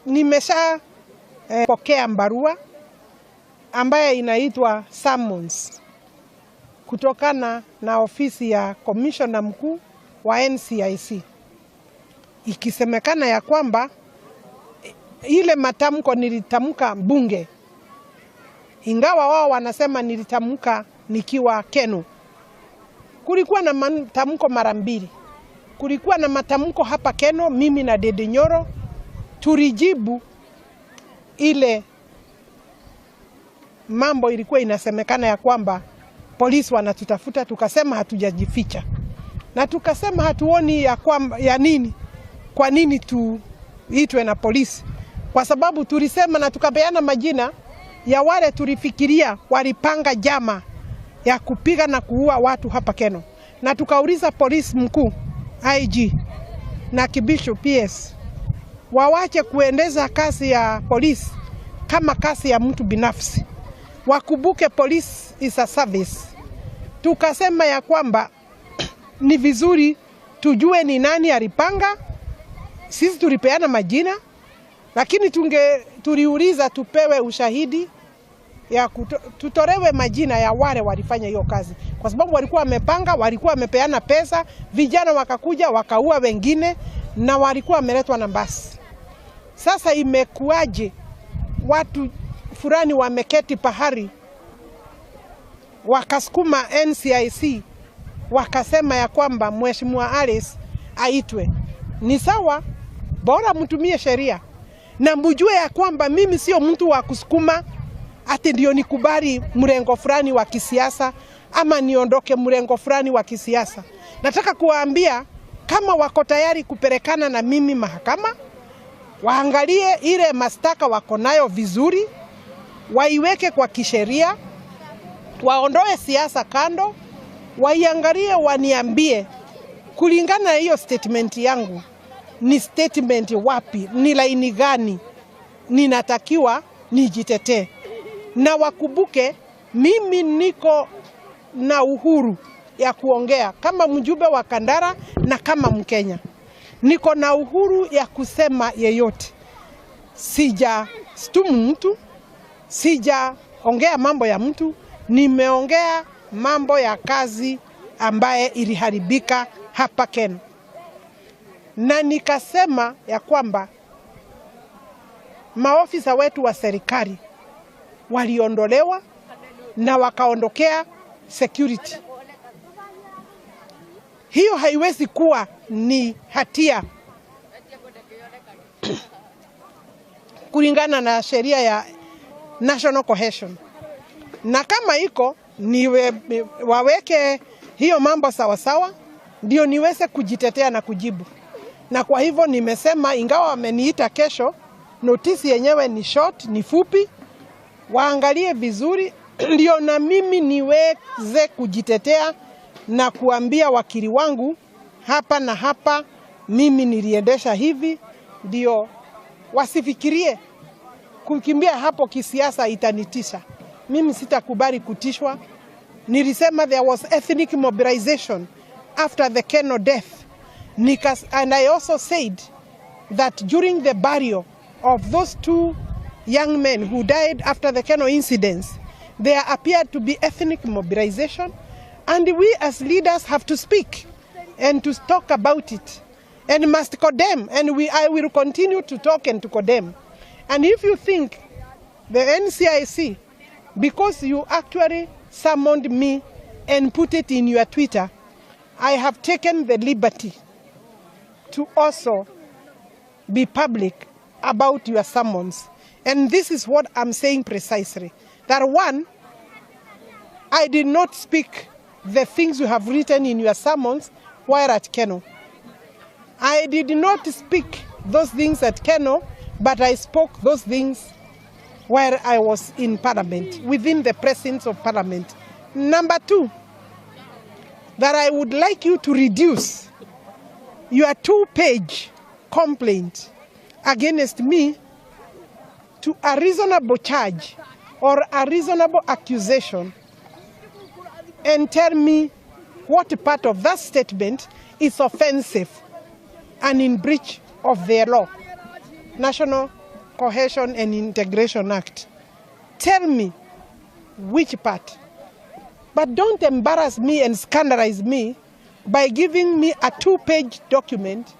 Nimesha pokea barua ambaye inaitwa summons kutokana na ofisi ya commissioner mkuu wa Ncic, ikisemekana ya kwamba ile matamko nilitamka bunge, ingawa wao wanasema nilitamka nikiwa Keno. Kulikuwa na matamko mara mbili. Kulikuwa na matamko hapa Keno, mimi na Dede Nyoro tulijibu ile mambo ilikuwa inasemekana ya kwamba polisi wanatutafuta, tukasema hatujajificha. Na tukasema hatuoni ya kwamba ya nini, kwa nini tuitwe na polisi? Kwa sababu tulisema na tukapeana majina ya wale tulifikiria walipanga jama ya kupiga na kuua watu hapa Keno. Na tukauliza polisi mkuu IG na Kibisho PS wawache kuendeza kazi ya polisi kama kazi ya mtu binafsi. Wakubuke police is a service. Tukasema ya kwamba ni vizuri tujue ni nani alipanga. Sisi tulipeana majina, lakini tuliuliza tupewe ushahidi ya tutolewe majina ya wale walifanya hiyo kazi, kwa sababu walikuwa wamepanga, walikuwa wamepeana pesa, vijana wakakuja wakaua wengine na walikuwa wameletwa na basi. Sasa imekuaje watu fulani wameketi pahari wakasukuma Ncic wakasema ya kwamba Mheshimiwa Alice aitwe? Ni sawa, bora mtumie sheria na mjue ya kwamba mimi sio mtu wa kusukuma ati ndio nikubali mrengo fulani wa kisiasa ama niondoke mrengo fulani wa kisiasa. Nataka kuwaambia kama wako tayari kupelekana na mimi mahakama, waangalie ile mashtaka wako nayo vizuri, waiweke kwa kisheria, waondoe siasa kando, waiangalie, waniambie kulingana na hiyo statement yangu ni statement wapi, ni laini gani ninatakiwa nijitetee. Na wakubuke mimi niko na uhuru ya kuongea kama mjumbe wa Kandara na kama Mkenya. Niko na uhuru ya kusema yeyote. Sija stumu mtu, sija ongea mambo ya mtu, nimeongea mambo ya kazi ambaye iliharibika hapa Keno. Na nikasema ya kwamba maofisa wetu wa serikali waliondolewa na wakaondokea security. Hiyo haiwezi kuwa ni hatia kulingana na sheria ya national cohesion. Na kama iko waweke hiyo mambo sawa sawa ndio niweze kujitetea na kujibu. Na kwa hivyo nimesema ingawa wameniita kesho, notisi yenyewe ni short, ni fupi, waangalie vizuri ndio na mimi niweze kujitetea na kuambia wakili wangu hapa na hapa mimi niliendesha hivi, ndio wasifikirie kukimbia hapo kisiasa itanitisha. Mimi sitakubali kutishwa. Nilisema there was ethnic mobilization after the Keno death. And I also said that during the burial of those two young men who died after the Keno incidents, there appeared to be ethnic mobilization, and we as leaders have to speak and to talk about it and must condemn, and I will continue to talk and to condemn. And if you think the Ncic, because you actually summoned me and put it in your Twitter, I have taken the liberty to also be public about your summons. And this is what I'm saying precisely. That one, I did not speak the things you have written in your summons while at Keno. I did not speak those things at Keno, but I spoke those things while I was in Parliament, within the presence of Parliament. Number two, that I would like you to reduce your 2-page complaint against me to a reasonable charge or a reasonable accusation, and tell me what part of that statement is offensive and in breach of their law, national Cohesion and Integration Act. Tell me which part. But don't embarrass me and scandalize me by giving me a 2-page document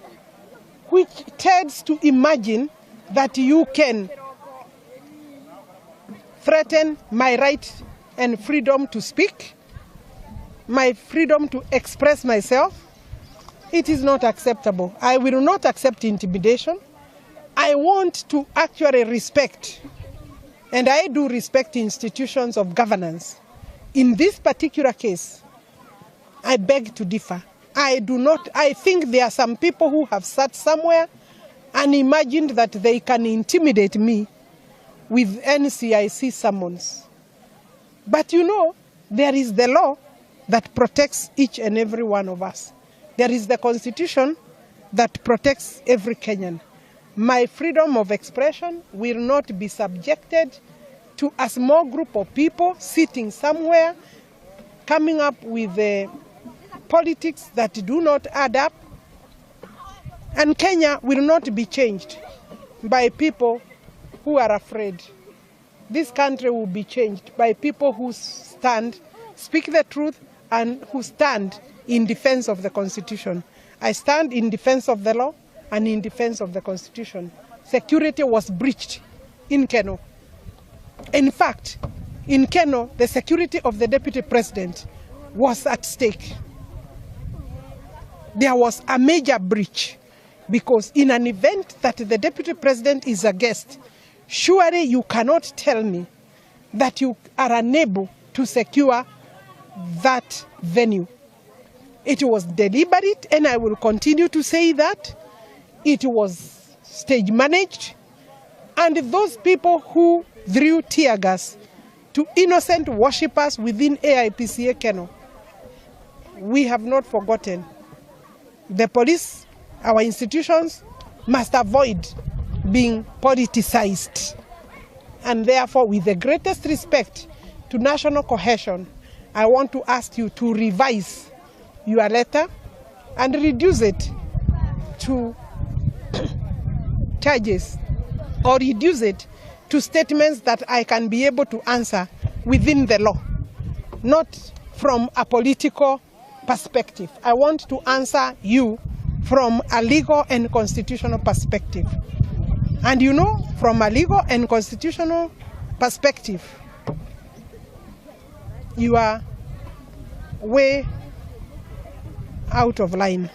which tends to imagine that you can threaten my right and freedom to speak, my freedom to express myself. It is not acceptable. I will not accept intimidation. I want to actually respect, and I do respect institutions of governance. In this particular case, I beg to differ. I think there are some people who have sat somewhere and imagined that they can intimidate me with NCIC summons. But you know, there is the law that protects each and every one of us. There is the Constitution that protects every Kenyan. My freedom of expression will not be subjected to a small group of people sitting somewhere, coming up with politics that do not add up. And Kenya will not be changed by people who are afraid. This country will be changed by people who stand, speak the truth, and who stand in defense of the Constitution. I stand in defense of the law and in defense of the Constitution. Security was breached in Keno. In fact, in Keno, the security of the Deputy President was at stake. There was a major breach because in an event that the Deputy President is a guest, surely you cannot tell me that you are unable to secure that venue. It was deliberate, and I will continue to say that. It was stage managed, and those people who threw tear gas to innocent worshippers within AIPCA Keno, we have not forgotten. The police, our institutions, must avoid being politicized. And therefore, with the greatest respect to national cohesion, I want to ask you to revise your letter and reduce it to charges, or reduce it to statements that I can be able to answer within the law, not from a political perspective. I want to answer you from a legal and constitutional perspective. And you know, from a legal and constitutional perspective, you are way out of line.